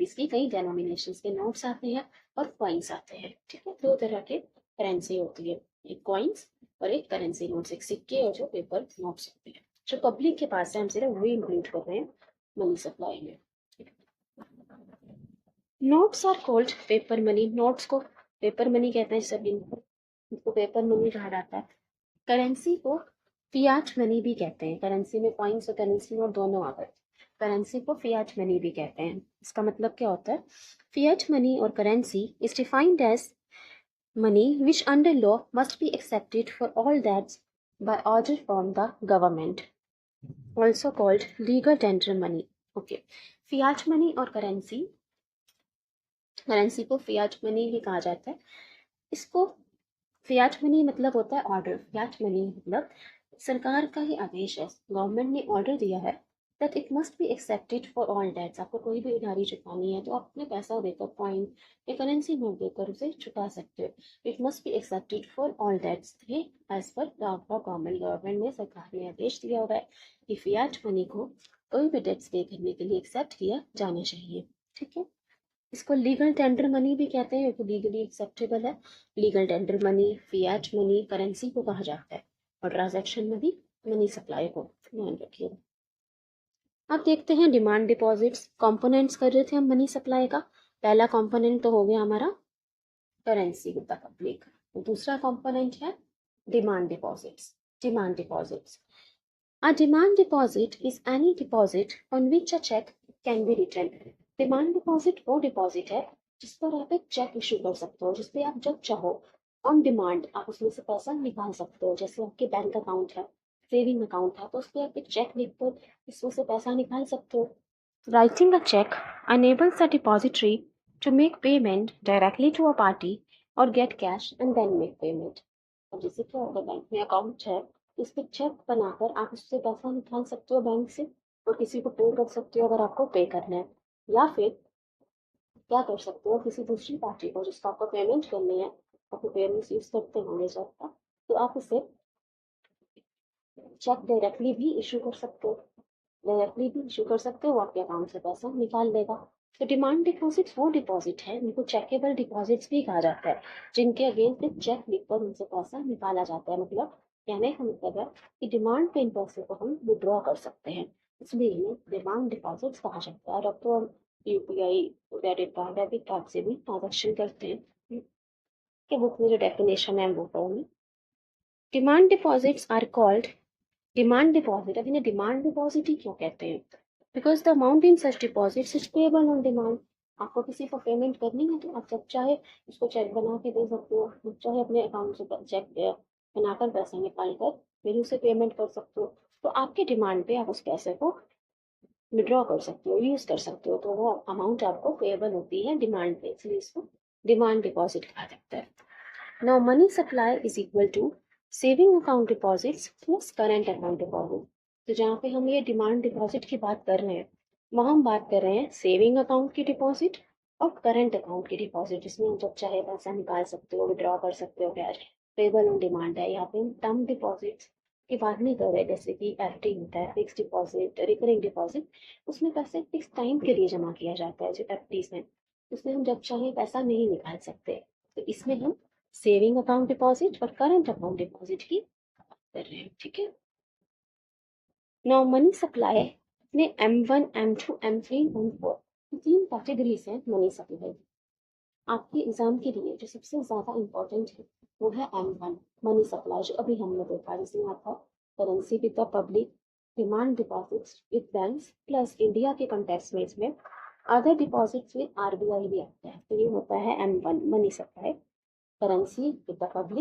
Rupees की कई डेनोमिनेशंस के नोट्स आते हैं और कॉइन्स आते हैं। ठीक है, दो तरह के करेंसी होती है, एक कॉइन्स और एक करेंसी नोट्स, एक सिक्के और जो पेपर नोट्स होते हैं। जो पब्लिक के पास है हम सिर्फ वही इंक्लूड कर रहे हैं मनी सप्लाई में। Notes are called paper money, notes को पेपर मनी कहते हैं, सभी इनको पेपर मनी कहा जाता है। करेंसी को फियाट मनी भी कहते हैं, करेंसी में कॉइन्स और करेंसी नोट दोनों आ गए। करेंसी को फियाट मनी भी कहते हैं। इसका मतलब क्या होता है? फियाट मनी और currency is defined as money which under law must be accepted for all debts by order from the government, also called legal tender money. Okay, fiat money और करेंसी को फियाट मनी भी कहा जाता है। इसको Fiat money मतलब होता है ऑर्डर, फियाट मनी मतलब सरकार का ही आदेश है, गवर्नमेंट ने ऑर्डर दिया है that it must be accepted for all debts. आपको कोई भी उधारी चुकानी है तो आप अपने पैसा देकर, कॉइन या करेंसी नोट देकर उसे चुका सकते हो। It must be accepted for all debts, ये एज पर गवर्नमेंट में सरकार ने आदेश दिया हुआ है कि फियाट मनी को कोई भी डेट्स पे करने के लिए एक्सेप्ट किया जाना चाहिए। ठीक है, इसको लीगल टेंडर मनी भी कहते हैं, तो लीगली एक्सेप्टेबल है। Legal tender money, Fiat money currency को कहा जाता है, और ट्रांजैक्शन मनी मनी सप्लाई को, ध्यान रखिएगा। अब देखते हैं डिमांड डिपॉजिट्स। कंपोनेंट्स कर रहे थे हम मनी सप्लाई का। पहला कंपोनेंट तो हो गया हमारा करेंसी विद द पब्लिक, दूसरा कंपोनेंट है demand deposits. Demand deposits, a demand deposit is any deposit on which a check can be written. Demand deposit वो डिपॉजिट है जिस पर आप एक चेक इशू कर सकते हो, जिसपे आप जब चाहो ऑन डिमांड आप उसमें से पैसा निकाल सकते हो। जैसे आपके बैंक अकाउंट है, सेविंग अकाउंट है, तो उस पर आप एक चेक लिखकर इसमें से पैसा निकाल सकते हो। Writing a cheque enables a depository to make payment directly to a party or get cash and then make payment. अब जैसे क्या होगा, बैंक में अकाउंट है, इस पे चेक बनाकर आप उससे पैसा निकाल सकते हो बैंक से और किसी को पे कर सकते हो अगर आपको पे करना है। या फिर क्या कर सकते हो, किसी दूसरी पार्टी को जिसको आपको पेमेंट करनी है, आपको पेमेंट यूज करते होंगे चेक का, तो आप उसे चेक डायरेक्टली भी इशू कर सकते हो, वो आपके अकाउंट से पैसा निकाल देगा। तो डिमांड डिपॉजिट वो डिपॉजिट है, इनको चेकेबल डिपॉजिट्स भी कहा जाता है, जिनके अगेंस्ट एक चेक लिखकर उनसे पैसा निकाला जाता है। मतलब कहने का मतलब है कि डिमांड पे इन पैसे को हम विड्रॉ कर सकते हैं, इसलिए इन्हें डिमांड डिपॉजिट्स कहा जाता है। और अब तो हम UPI, credit card, debit card से भी ट्रांजेक्शन करते हैं। कि बुक में जो डेफिनेशन है वो बताऊँ। Demand deposits are called demand deposit. अब इन्हें डिमांड डिपॉजिट ही क्यों कहते हैं? Because the amount in such deposits is payable on demand. आपको किसी को पेमेंट करनी है तो आप जब चाहे उसको चेक बना के दे सकते हो, जब चाहे अपने अकाउंट से चेक बनाकर पैसा निकाल कर फिर उसे पेमेंट कर सकते हो। तो आपके डिमांड पे आप उस पैसे को विड्रॉ कर सकते हो, यूज कर सकते हो, तो वो अमाउंट आपको पेएबल होती है डिमांड पे, इसलिए इसको डिमांड डिपॉजिट कहा जाता है। Now money supply is equal to saving account deposits plus current account deposit. तो जहाँ पे हम ये डिमांड डिपॉजिट की बात कर रहे हैं, वहाँ हम बात कर रहे हैं सेविंग अकाउंट की डिपॉजिट और करंट अकाउंट की डिपॉजिट, जिसमें हम जब चाहे पैसा निकाल सकते हो, विड्रॉ कर सकते हो कैश, पेबल ऑन डिमांड है। यहाँ पे हम टर्म डिपॉजिट्स की बात नहीं कर रहे, जैसे कि एफडी होता है, फिक्स डिपॉजिट, रिकरिंग डिपॉजिट, उसमें पैसे फिक्स टाइम के लिए जमा किया जाता है। जो एफडीज में, उसमें हम जब चाहे पैसा नहीं निकाल सकते, तो इसमें हम सेविंग अकाउंट डिपॉजिट और करंट अकाउंट डिपॉजिट की बात कर रहे हैं। ठीक है, नाउ मनी सप्लाई में M1, M2, M3, M4 तीन कैटेगरीज हैं मनी सप्लाई। आपके एग्जाम के लिए जो सबसे ज्यादा इंपॉर्टेंट है वो है M1 मनी सप्लाई, जो अभी हमने देखा, जिसमें आपका currency with the public, demand deposits with banks, plus India के कंटेक्स्ट में इसमें अदर डिपॉजिट्स विद आरबीआई भी आता है। तो ये होता है M1 money supply, currency with the public,